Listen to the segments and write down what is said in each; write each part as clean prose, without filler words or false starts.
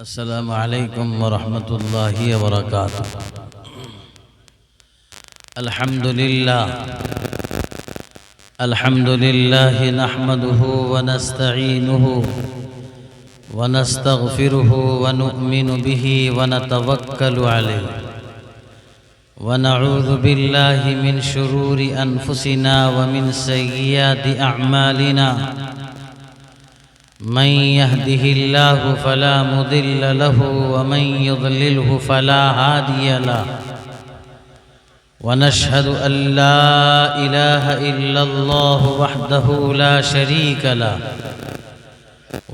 अस्सलामु अलैकुम वरहमतुल्लाहि वबरकातुहू। अल्हम्दुलिल्लाह नहमदुहु व नस्तईनुहु व नस्तगफिरुहु व नुअमिनु बिही व नतवक्कलु अलैहि व नऊज़ु बिल्लाहि मिन शुरूरि अनफुसिना व मिन सय्यिआति अअमालिना। मन यहदिहिल्लाहु फला मुदिल्ल लहु व मन युद्लिलहु फला हादिय लहु व नशहदु अल्ला इलाहा इल्लल्लाहु वहदहु ला शरीक लहु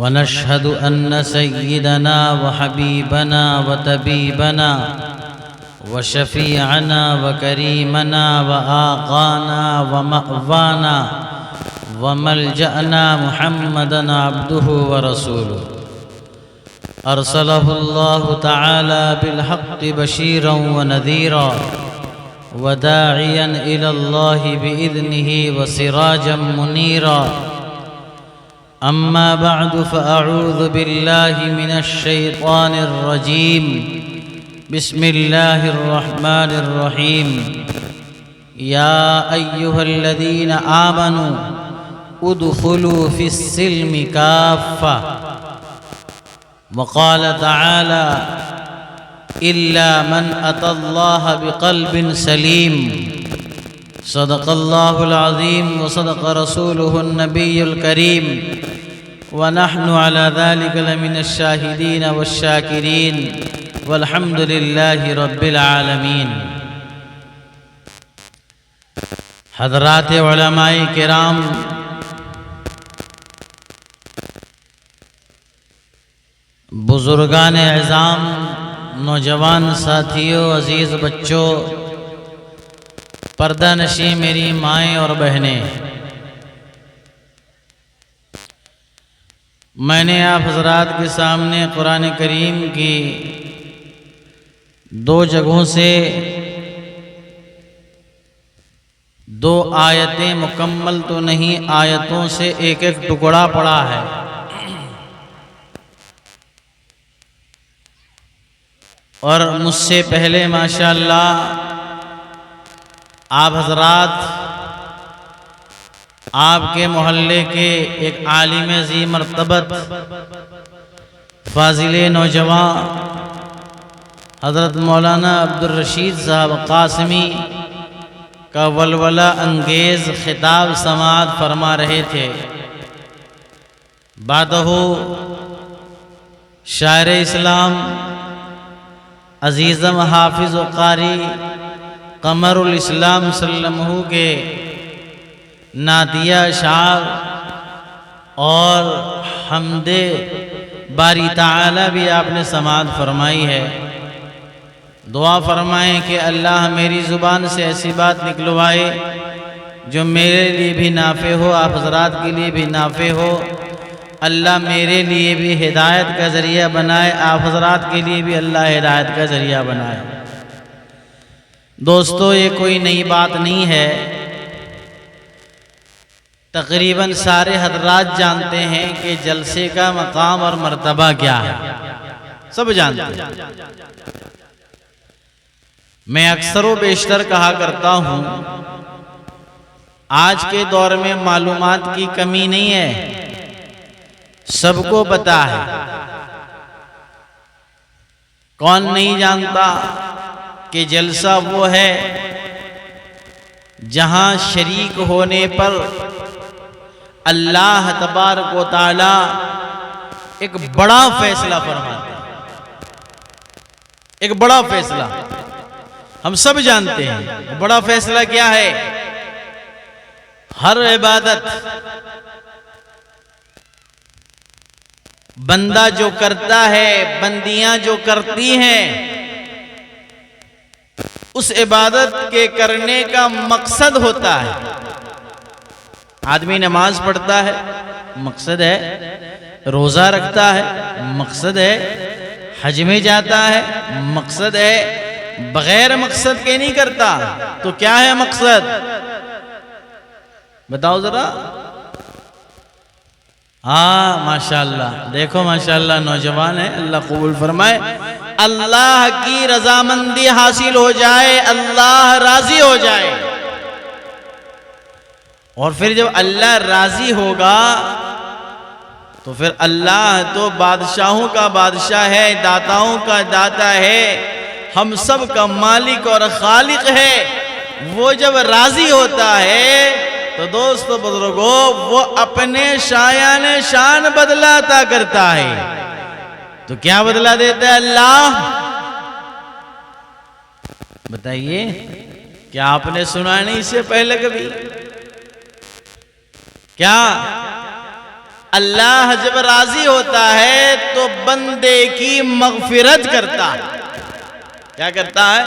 व नशहदु अन्न सय्यिदना व हबीबना व तबीबना व शफीअना व करीमना व आक़ाना व मअवाना व मलजअना मुहम्मदन अब्दुहु व रसूलुहु अरसलहुल्लाहु तआला बिलहक़्क़ि बशीरन व नज़ीरा व दाइयन इलल्लाहि बिइज़्निहि व सिराजन मुनीरा। अम्मा बअदु फ़अऊज़ु बिल्लाहि मिनश शैतानिर रजीम। बिस्मिल्लाहिर रहमानिर रहीम। या अय्युहल्लज़ीना आमनू उदखुलू फिस्सिल्मि काफ़्फ़ा व क़ाल तआला इल्ला मन अतल्लाह बिक़ल्बिन सलीम। सदक़ल्लाहुल अज़ीम व सदक़ रसूलुहुन नबियुल करीम व नहनु अला ज़ालिका लमिनश शाहिदीन वश्शाकिरीन वल्हम्दुलिल्लाहि रब्बिल आलमीन। हज़रात उलमाए किराम, बुजुर्गान एज़ाम, नौजवान साथियों, अजीज़ बच्चों, पर्दा नशी मेरी माएँ और बहनें, मैंने आप हज़रात के सामने कुरान करीम की दो जगहों से दो आयतें मुकम्मल तो नहीं, आयतों से एक एक टुकड़ा पड़ा है। और मुझसे पहले माशाअल्लाह आप हज़रात आपके मोहल्ले के एक आलिम ज़ी मर्तबत फाजिले नौजवान हज़रत मौलाना अब्दुल रशीद साहब कासमी का वलवला अंगेज़ खिताब समाअत फरमा रहे थे। बादहु शायर इस्लाम अज़ीज़म हाफिज़ व क़ारी क़मरुल इस्लाम सल्लल्लाहु के नादिया शार और हमदे बारी ताला भी आपने समाअत फरमाई है। दुआ फरमाएं कि अल्लाह मेरी ज़ुबान से ऐसी बात निकलवाए जो मेरे लिए भी नाफ़े हो, आप हज़रात के लिए भी नाफ़े हो। अल्लाह मेरे लिए भी हिदायत का ज़रिया बनाए, आप हज़रात के लिए भी अल्लाह हिदायत का ज़रिया बनाए। दोस्तों, ये कोई नई बात नहीं है, तकरीबन सारे हज़रात जानते हैं कि जलसे का मकाम और मर्तबा क्या है, सब जानते हैं। मैं अक्सर व बेशतर कहा करता हूँ, आज के दौर में मालूमात की कमी नहीं है, सबको पता है। कौन नहीं जानता कि जलसा वो है जहां शरीक होने पर अल्लाह तबारक व तआला एक बड़ा फैसला फरमाता है। एक बड़ा फैसला हम सब जानते हैं। बड़ा फैसला क्या है? हर इबादत बंदा जो करता है, बंदियां जो करती हैं, उस इबादत के करने का मकसद होता है। आदमी नमाज पढ़ता है, मकसद है। रोज़ा रखता है, मकसद है। हज में जाता है, मकसद है। बगैर मकसद के नहीं करता। तो क्या है मकसद? बताओ जरा। हाँ माशाल्लाह, देखो माशाल्लाह नौजवान है, अल्लाह कबूल फरमाए। अल्लाह की रजामंदी हासिल हो जाए, अल्लाह राजी हो जाए। और फिर जब अल्लाह राजी होगा तो फिर अल्लाह तो बादशाहों का बादशाह है, दाताओं का दाता है, हम सब का मालिक और खालिक है। वो जब राजी होता है तो दोस्तों बुजुर्गों, वो अपने शायान शान बदलाता करता है। तो क्या बदला देता है अल्लाह? बताइए, क्या आपने सुना नहीं इससे पहले कभी? क्या अल्लाह जब राजी होता है तो बंदे की मगफिरत करता है। क्या करता है?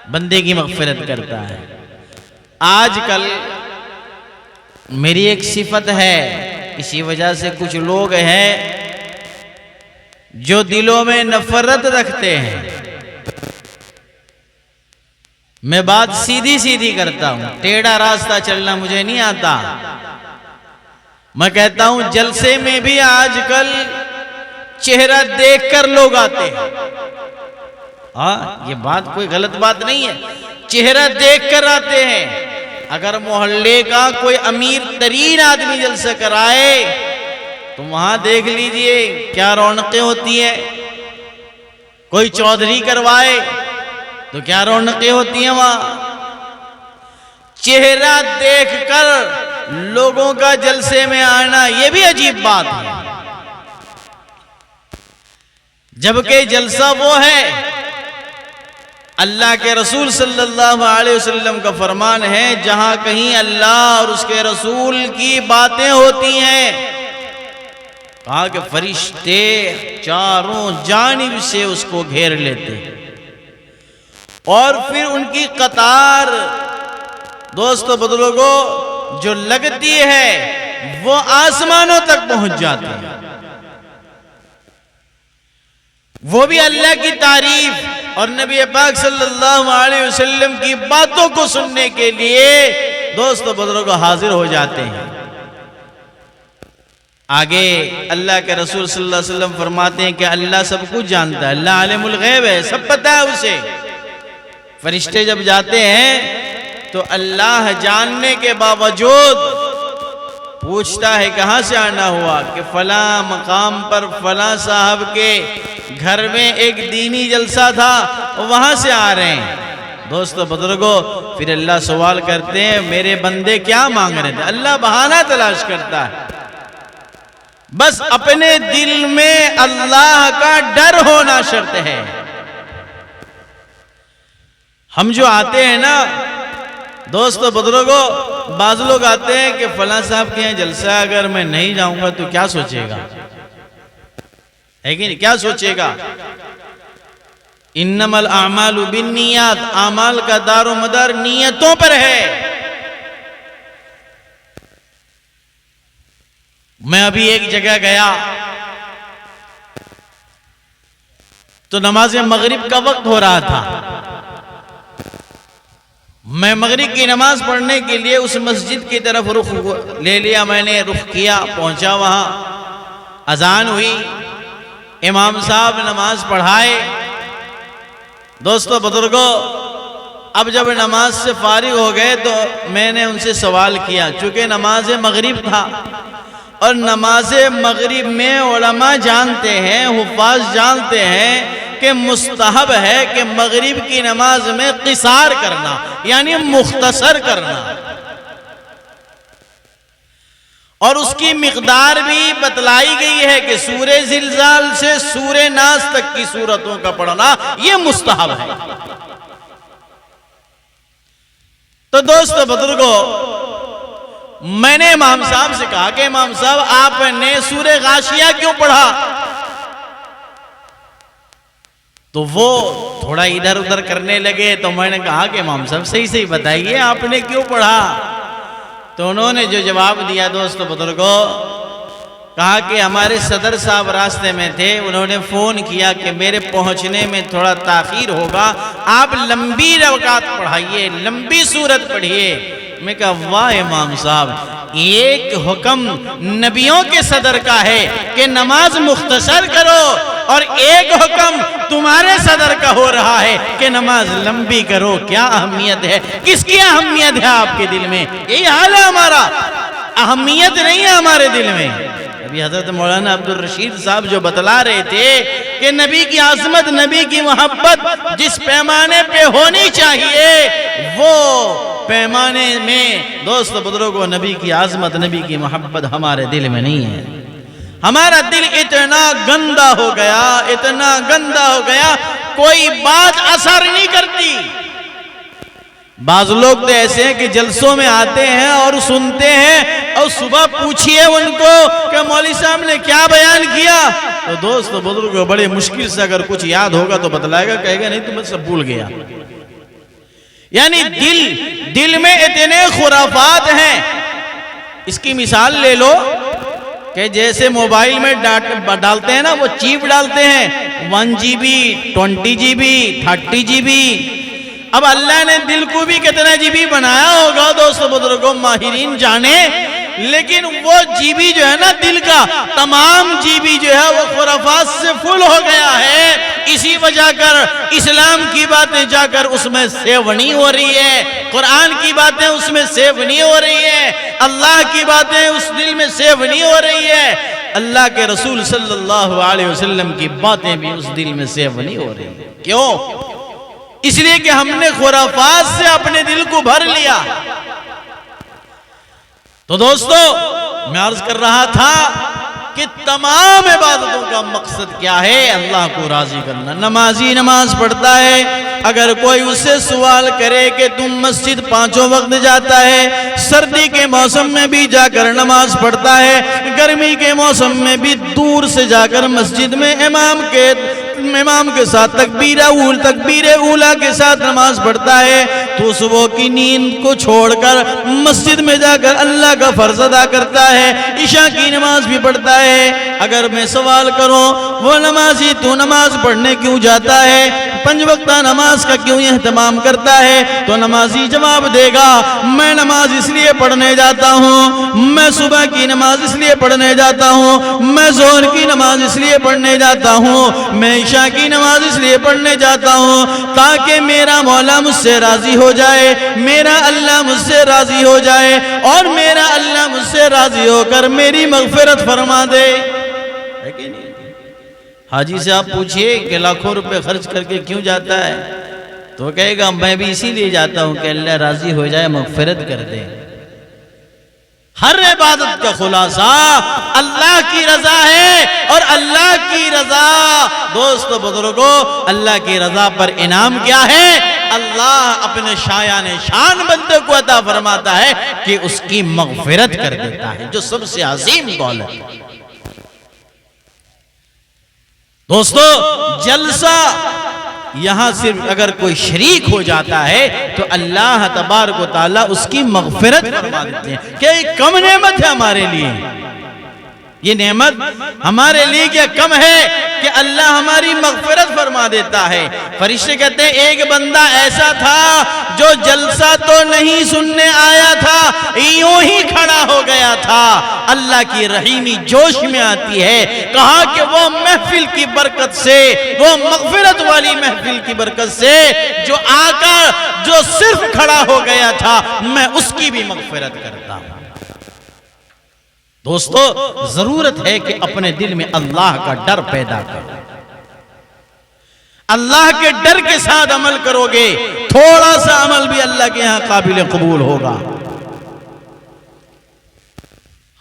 बंदे की मगफिरत करता है। आजकल मेरी एक सिफत है, इसी वजह से कुछ लोग हैं जो दिलों में नफरत रखते हैं। मैं बात सीधी सीधी करता हूं, टेढ़ा रास्ता चलना मुझे नहीं आता। मैं कहता हूं जलसे में भी आजकल चेहरा देखकर लोग आते हैं। हाँ, ये बात कोई गलत बात नहीं है, चेहरा देखकर आते हैं। अगर मोहल्ले का कोई अमीर तरीन आदमी जलसा कराए तो वहां देख लीजिए क्या रौनकें होती है। कोई चौधरी करवाए तो क्या रौनकें होती हैं वहां। चेहरा देखकर लोगों का जलसे में आना ये भी अजीब बात है, जबकि जलसा वो है, अल्लाह के रसूल सल्लल्लाहु अलैहि वसल्लम का फरमान है, जहां कहीं अल्लाह और उसके रसूल की बातें होती हैं, कहा कि फरिश्ते चारों जानिब से उसको घेर लेते और फिर उनकी कतार दोस्तों बुजुर्गों जो लगती है वो आसमानों तक पहुंच जाती है। वो भी अल्लाह की तारीफ और नबी पाक सल्लल्लाहु अलैहि वसल्लम की बातों को सुनने के लिए दोस्तों बुजुर्ग हाजिर हो जाते हैं। आगे अल्लाह के रसूल सल्लल्लाहु अलैहि वसल्लम फरमाते हैं कि अल्लाह सब कुछ जानता है, अल्लाह आलिमुल गैब है, सब पता है उसे। फरिश्ते जब जाते हैं तो अल्लाह जानने के बावजूद पूछता है कहां से आना हुआ, कि फला मकाम पर फला साहब के घर में एक दीनी जलसा था, वहां से आ रहे हैं। दोस्तों बुजुर्गों, फिर अल्लाह सवाल करते हैं मेरे बंदे क्या मांग रहे थे। अल्लाह बहाना तलाश करता है, बस अपने दिल में अल्लाह का डर होना शर्त है। हम जो आते हैं ना दोस्तों बुजुर्गों, बाज लोग आते हैं कि फला साहब के यहाँ जलसा है, अगर मैं नहीं जाऊंगा तो क्या सोचेगा, है कि नहीं, क्या सोचेगा। इन्नमल आमालु बिन्नियात, आमाल का दारो मदार नियतों पर है। मैं अभी एक जगह गया तो नमाज मगरिब का वक्त हो रहा था। मैं मगरिब की नमाज पढ़ने के लिए उस मस्जिद की तरफ रुख ले लिया, मैंने रुख किया, पहुंचा वहां, अजान हुई, इमाम साहब नमाज पढ़ाए। दोस्तों बुजुर्गों, अब जब नमाज से फारिग हो गए तो मैंने उनसे सवाल किया, चूंकि नमाज मगरिब था और नमाज मगरिब में उलमा जानते हैं, हुफ्फाज जानते हैं कि मुस्तहब है कि मगरिब की नमाज में क़िसार करना, यानी मुख्तसर करना, और उसकी मिक़दार भी बतलाई गई है कि सूरे ज़िलज़ाल से सूरे नास तक की सूरतों का पढ़ना यह मुस्तहब है। तो दोस्तों बुजुर्गों, मैंने इमाम साहब से कहा कि इमाम साहब आपने सूरे गाशिया क्यों पढ़ा? तो वो थोड़ा इधर उधर करने लगे। तो मैंने कहा कि इमाम साहब सही सही बताइए आपने क्यों पढ़ा? तो उन्होंने जो जवाब दिया दोस्तों बुजुर्गों, कहा कि हमारे सदर साहब रास्ते में थे, उन्होंने फ़ोन किया कि मेरे पहुंचने में थोड़ा ताख़ीर होगा, आप लंबी रकात पढ़ाइए, लंबी सूरत पढ़िए। मैं कहा वाह इमाम साहब, एक हुक्म नबियों के सदर का है कि नमाज मुख्तसर करो, और एक हुक्म तुम्हारे सदर का हो रहा है कि नमाज लंबी करो। क्या अहमियत है, किसकी अहमियत है आपके दिल में? यही हाल है हमारा, अहमियत नहीं है हमारे दिल में। अभी हजरत मौलाना अब्दुल रशीद साहब जो बतला रहे थे कि नबी की आज़मत, नबी की मोहब्बत जिस पैमाने पे होनी चाहिए, वो पैमाने में दोस्त बुजुर्गों नबी की आज़मत, नबी की मोहब्बत हमारे दिल में नहीं है। हमारा दिल इतना गंदा हो गया, इतना गंदा हो गया, कोई बात असर नहीं करती। बाज लोग तो ऐसे हैं कि जलसों में आते हैं और सुनते हैं, और सुबह पूछिए उनको कि मौलवी साहब ने क्या बयान किया, तो दोस्त बुजुर्ग बड़े मुश्किल से अगर कुछ याद होगा तो बतलाएगा, कहेगा नहीं तो मैं सब भूल गया। यानी दिल में इतने खुराफात हैं। इसकी मिसाल ले लो कि जैसे मोबाइल में डालते हैं ना, वो चिप डालते हैं 1 GB 20 GB 30 GB। अब अल्लाह ने दिल को भी कितना जीबी बनाया होगा दोस्तों बुजुर्गों, माहिरीन जाने, लेकिन वो जीबी जो है ना दिल का, तमाम जीबी जो है वो खुराफात से फुल हो गया है। इसी वजह कर इस्लाम की बातें जाकर उसमें सेव नहीं हो रही है, कुरान की बातें उसमें सेव नहीं हो रही है, अल्लाह की बातें उस दिल में सेव नहीं हो रही है, अल्लाह के रसूल सल्लल्लाहु अलैहि वसल्लम की बातें भी उस दिल में सेव नहीं हो रही है। क्यों? इसलिए कि हमने खुराफात से अपने दिल को भर लिया। तो दोस्तों मैं अर्ज कर रहा था कि तमाम इबादतों का मकसद क्या है? अल्लाह को राजी करना। नमाजी नमाज पढ़ता है, अगर कोई उससे सवाल करे कि तुम मस्जिद 5 वक्त जाता है, सर्दी के मौसम में भी जाकर नमाज पढ़ता है, गर्मी के मौसम में भी दूर से जाकर मस्जिद में इमाम के साथ तकबीर ऊला के साथ नमाज पढ़ता है, तो सुबह की नींद को छोड़कर मस्जिद में जाकर अल्लाह का फर्ज अदा करता है, ईशा की नमाज भी पढ़ता है। अगर मैं सवाल करूं वो नमाजी तू नमाज पढ़ने क्यों जाता है, 5 वक्त नमाज का क्यों एहतमाम करता है, तो नमाजी जवाब देगा मैं नमाज इसलिए पढ़ने जाता हूँ, मैं सुबह की नमाज इसलिए पढ़ने जाता हूँ, मैं जोहर की नमाज इसलिए पढ़ने जाता हूँ, मैं ईशा की नमाज इसलिए पढ़ने जाता हूँ ताकि मेरा मौला मुझसे राजी हो जाए, मेरा अल्लाह मुझसे राजी हो जाए, और मेरा अल्लाह मुझसे राजी होकर मेरी मगफिरत फरमा दे। है कि नहीं? हाजी से आप पूछिए कि लाखों रुपए खर्च करके क्यों जाता है, तो कहेगा मैं भी इसीलिए जाता हूं कि अल्लाह राजी हो जाए, मगफिरत कर दे। हर इबादत का खुलासा अल्लाह की रजा है, और अल्लाह की रजा दोस्तों बुजुर्गों, अल्लाह की रजा पर इनाम क्या है? अल्लाह अपने शायान शान बंदे को अता फरमाता है कि उसकी मगफिरत कर देता है, जो सबसे अजीम दौलत है। दोस्तों जलसा यहां सिर्फ अगर कोई शरीक हो जाता है तो अल्लाह तबारक व तआला उसकी मगफिरत फरमा देते हैं। क्या ये कम नेमत है हमारे लिए? ये नेमत हमारे लिए क्या कम है कि अल्लाह हमारी मगफिरत फरमा देता है? फरिश्ते कहते हैं एक बंदा ऐसा था जो जलसा तो नहीं सुनने आया था, यूं ही खड़ा हो गया था। अल्लाह की रहीमी जोश में आती है, कहा कि वो महफिल की बरकत से, वो मगफिरत वाली महफिल की बरकत से जो आकर जो सिर्फ खड़ा हो गया था, मैं उसकी भी मगफिरत करता हूं। दोस्तों जरूरत है कि अपने दिल में अल्लाह का डर पैदा करो। अल्लाह के डर के साथ अमल करोगे, थोड़ा सा अमल भी अल्लाह के यहां काबिल कबूल होगा।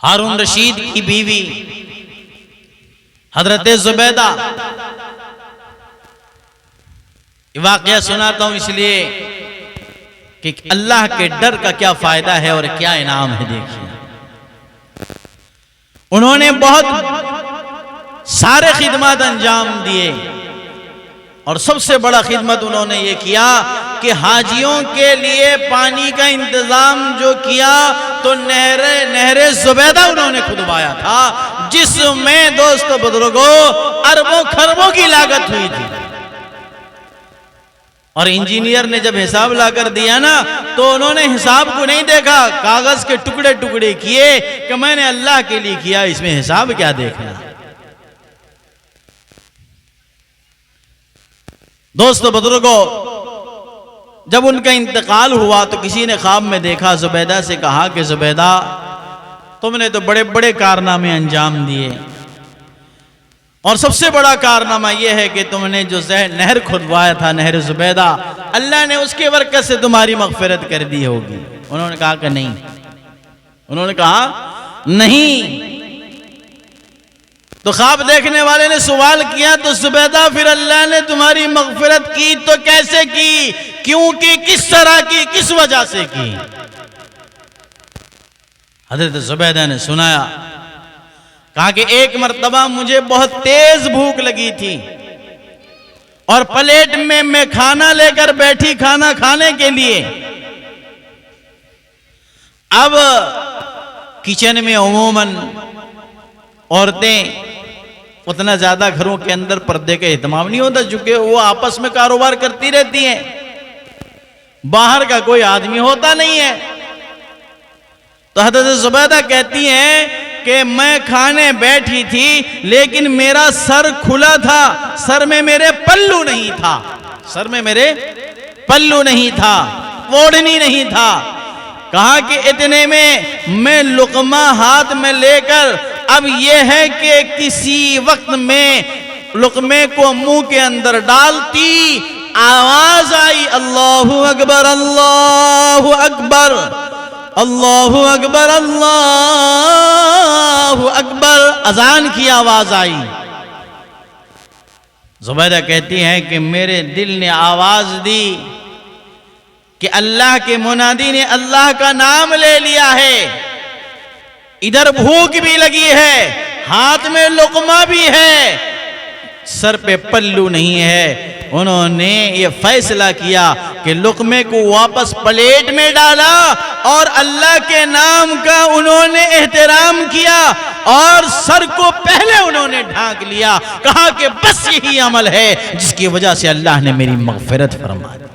हारून रशीद की बीवी हजरत जुबैदा, वाकया सुनाता हूं इसलिए कि अल्लाह के डर का क्या फायदा है और क्या इनाम है। देखिए उन्होंने बहुत सारे खिदमत अंजाम दिए, और सबसे बड़ा खिदमत उन्होंने ये किया कि हाजियों के लिए पानी का इंतजाम जो किया, तो नहरे जुबैदा उन्होंने खुदवाया था, जिसमें दोस्तों बुजुर्गों अरबों खरबों की लागत हुई थी। और इंजीनियर ने जब हिसाब लाकर दिया ना, तो उन्होंने हिसाब को नहीं देखा, कागज के टुकड़े टुकड़े किए कि मैंने अल्लाह के लिए किया, इसमें हिसाब क्या देखना। दोस्तों बुजुर्गों, जब उनका इंतकाल हुआ तो किसी ने ख्वाब में देखा, जुबैदा से कहा कि जुबैदा, तुमने तो बड़े बड़े कारनामे अंजाम दिए और सबसे बड़ा कारनामा यह है कि तुमने जो नहर खुदवाया था, नहर जुबैदा, अल्लाह ने उसके बरकत से तुम्हारी मगफिरत कर दी होगी। उन्होंने कहा कि नहीं, उन्होंने कहा नहीं। तो ख्वाब देखने वाले ने सवाल किया, तो जुबैदा फिर अल्लाह ने तुम्हारी मगफिरत की तो कैसे की, क्यों की, किस तरह की, किस वजह से की। हजरत जुबैदा ने सुनाया, कहा कि एक मर्तबा मुझे बहुत तेज भूख लगी थी और प्लेट में मैं खाना लेकर बैठी खाना खाने के लिए। अब किचन में अमूमन औरतें उतना ज्यादा घरों के अंदर पर्दे का एहतमाम नहीं होता, चूंकि वो आपस में कारोबार करती रहती हैं, बाहर का कोई आदमी होता नहीं है। तो हज़रत जुबैदा कहती हैं कि मैं खाने बैठी थी लेकिन मेरा सर खुला था, सर में मेरे पल्लू नहीं था, सर में मेरे पल्लू नहीं था, ओढ़नी नहीं था। कहा कि इतने में मैं लुकमा हाथ में लेकर, अब यह है कि किसी वक्त में लुकमे को मुंह के अंदर डालती, आवाज आई, अल्लाहु अकबर, अल्लाहु अकबर, अल्लाहु अकबर, अल्लाहु अकबर, अजान की आवाज आई। जुबैदा कहती हैं कि मेरे दिल ने आवाज दी कि अल्लाह के मुनादी ने अल्लाह का नाम ले लिया है, इधर भूख भी लगी है, हाथ में लुकमा भी है, सर पे पल्लू नहीं है। उन्होंने ये फैसला किया कि लुकमे को वापस प्लेट में डाला और अल्लाह के नाम का उन्होंने एहतराम किया और सर को पहले उन्होंने ढांक लिया। कहा कि बस यही अमल है जिसकी वजह से अल्लाह ने मेरी मगफिरत फरमा दी।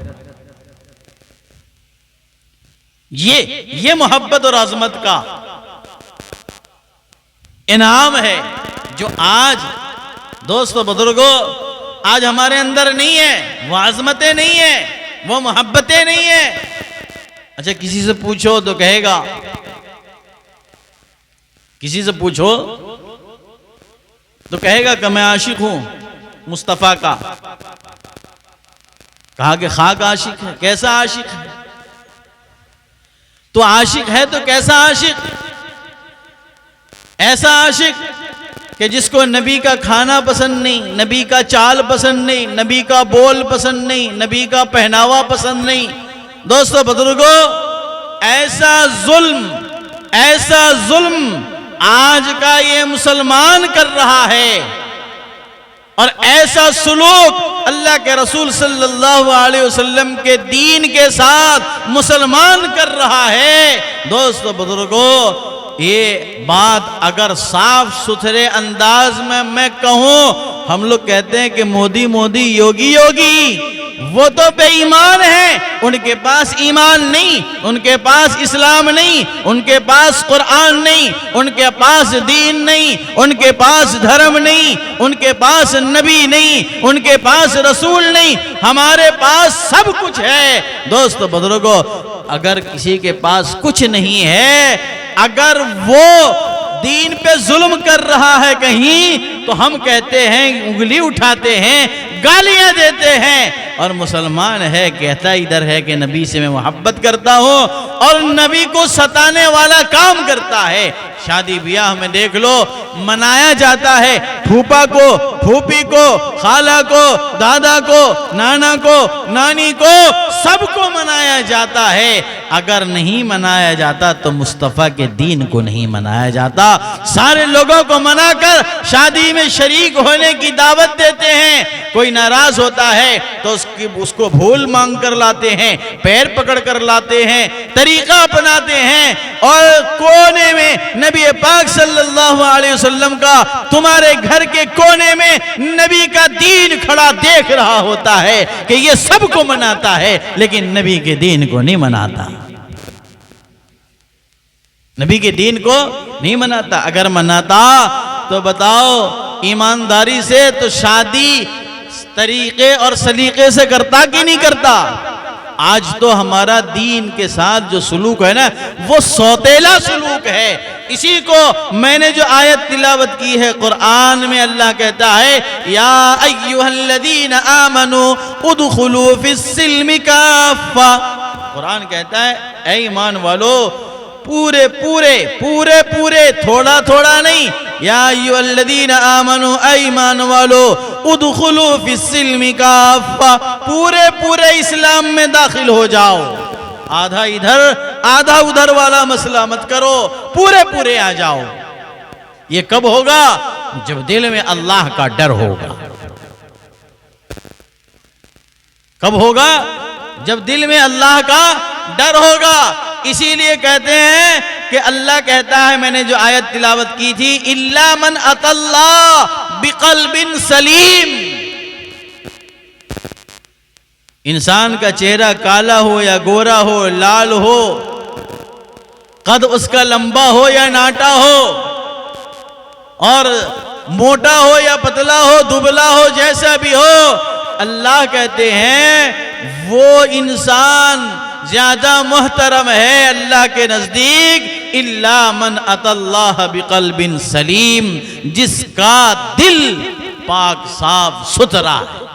ये मोहब्बत और अजमत का इनाम है जो आज दोस्तों बुजुर्गों आज हमारे अंदर नहीं है। वो अजमतें नहीं है, वो मोहब्बतें नहीं है। अच्छा, किसी से पूछो तो कहेगा, किसी से पूछो तो कहेगा कि मैं आशिक हूं मुस्तफा का। कहा कि खाक आशिक है, कैसा आशिक है? तो आशिक है तो कैसा आशिक? ऐसा आशिक कि जिसको नबी का खाना पसंद नहीं, नबी का चाल पसंद नहीं, नबी का बोल पसंद नहीं, नबी का पहनावा पसंद नहीं। दोस्तों बुजुर्गों, ऐसा जुल्म आज का ये मुसलमान कर रहा है और ऐसा सुलूक अल्लाह के रसूल सल्लल्लाहु अलैहि वसल्लम के दीन के साथ मुसलमान कर रहा है। दोस्तों बुजुर्गों, ये बात अगर साफ सुथरे अंदाज में मैं कहूं, हम लोग कहते हैं कि मोदी मोदी, योगी योगी, वो तो बेईमान है, उनके पास ईमान नहीं, उनके पास इस्लाम नहीं, उनके पास कुरान नहीं, उनके पास दीन नहीं, उनके पास धर्म नहीं, उनके पास नबी नहीं, उनके पास रसूल नहीं। हमारे पास सब कुछ है। दोस्तों बुजुर्गों, अगर किसी के पास कुछ नहीं है, अगर वो दीन पे जुल्म कर रहा है कहीं, तो हम कहते हैं, उंगली उठाते हैं, गालियां देते हैं। और मुसलमान है, कहता इधर है कि नबी से मैं मोहब्बत करता हूं और नबी को सताने वाला काम करता है। शादी ब्याह में देख लो, मनाया जाता है, फूफा को, फूफी को, खाला को, दादा को, नाना को, नानी को, सबको मनाया जाता है। अगर नहीं मनाया जाता तो मुस्तफ़ा के दीन को नहीं मनाया जाता। सारे लोगों को मनाकर शादी में शरीक होने की दावत देते हैं, कोई नाराज होता है तो उसको भूल मांग कर लाते हैं, पैर पकड़ कर लाते हैं, तरीका अपनाते हैं और कोने में नबी पाक सल्लल्लाहु अलैहि वसल्लम का, तुम्हारे घर के कोने में नबी का दीन खड़ा देख रहा होता है कि ये सबको मनाता है लेकिन नबी के दीन को नहीं मनाता, नबी के दीन को नहीं मनाता। अगर मनाता तो बताओ ईमानदारी से तो शादी तरीके और सलीके से करता कि नहीं करता। आज तो हमारा दीन के साथ जो सलूक है ना वो सौतेला सलूक है। इसी को मैंने जो आयत तिलावत की है कुरान में, अल्लाह कहता है या अय्युहल्लज़ीना आमनू उदखुलू फिस्सिल्मि काफ़ा। कुरान कहता है ऐ ईमान वालो पूरे पूरे पूरे पूरे, थोड़ा थोड़ा नहीं, या अय्युहल्लज़ीना आमनू ऐ ईमान वालो उदखुलू फिस्सिल्मि काफ़ा, पूरे पूरे इस्लाम में दाखिल हो जाओ। आधा इधर आधा उधर वाला मसला मत करो, पूरे पूरे आ जाओ। ये कब होगा? जब दिल में अल्लाह का डर होगा। कब होगा? जब दिल में अल्लाह का डर होगा। इसीलिए कहते हैं कि अल्लाह कहता है, मैंने जो आयत तिलावत की थी, इल्ला मन अतल्लाह बिक़ल्बिन सलीम। इंसान का चेहरा काला हो या गोरा हो, लाल हो, कद उसका लंबा हो या नाटा हो, और मोटा हो या पतला हो, दुबला हो, जैसा भी हो, अल्लाह कहते हैं वो इंसान ज्यादा मुहतरम है अल्लाह के नजदीक, इल्ला मन अतल्लाह बिक़ल्बिन सलीम, जिसका दिल पाक साफ सुथरा है।